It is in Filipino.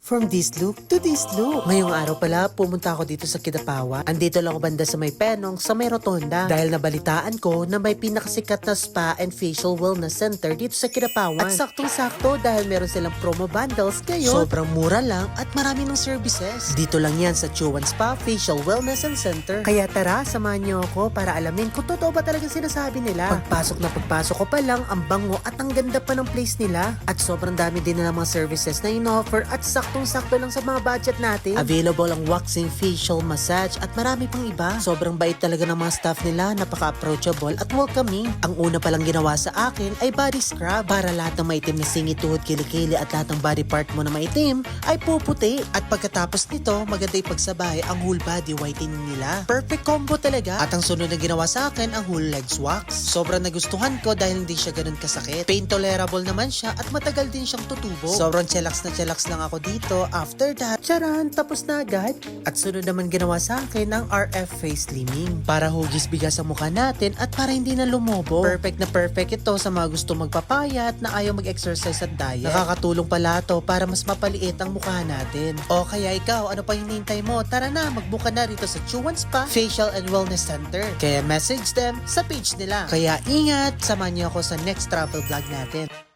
From this look to this look. Ngayong araw pala, pumunta ako dito sa Kidapawan. Andito lang ako banda sa may Penong, sa may Rotonda. Dahil nabalitaan ko na may pinakasikat na spa and facial wellness center dito sa Kidapawan. At saktong-sakto dahil meron silang promo bundles ngayon. Sobrang mura lang at marami ng services. Dito lang yan sa Chuan Spa Facial Wellness and Center. Kaya tara, samahan niyo ako para alamin kung totoo ba talagang sinasabi nila. Pagpasok ko pa lang, ang bango at ang ganda pa ng place nila. At sobrang dami din nila mga services na in-offer at saktong-sakto lang sa mga budget natin. Available ang waxing, facial, massage at marami pang iba. Sobrang bait talaga ng mga staff nila, napaka-approachable at welcoming. Ang una palang ginawa sa akin ay body scrub para lahat ng maitim na singit, tuhod, kilikili at lahat ng body part mo na maitim ay puputi. At pagkatapos nito, maganda ipagsabay ang whole body whitening nila. Perfect combo talaga. At ang sunod na ginawa sa akin ang whole legs wax. Sobrang nagustuhan ko dahil hindi siya ganun kasakit. Pain tolerable naman siya at matagal din siyang tutubo. Sobrang chillax na chillax lang ako dito. After that, charan, tapos na agad. At sunod naman ginawa sa akin ang RF face slimming. Para hugis bigas sa mukha natin at para hindi na lumobo. Perfect na perfect ito sa mga gusto magpapayat na ayaw mag-exercise at diet. Nakakatulong pala ito para mas mapaliit ang mukha natin. O kaya ikaw, ano pa hinihintay mo? Tara na, magbuka na rito sa Chuan Spa Facial and Wellness Center. Kaya message them sa page nila. Kaya ingat, samahan niyo ako sa next travel vlog natin.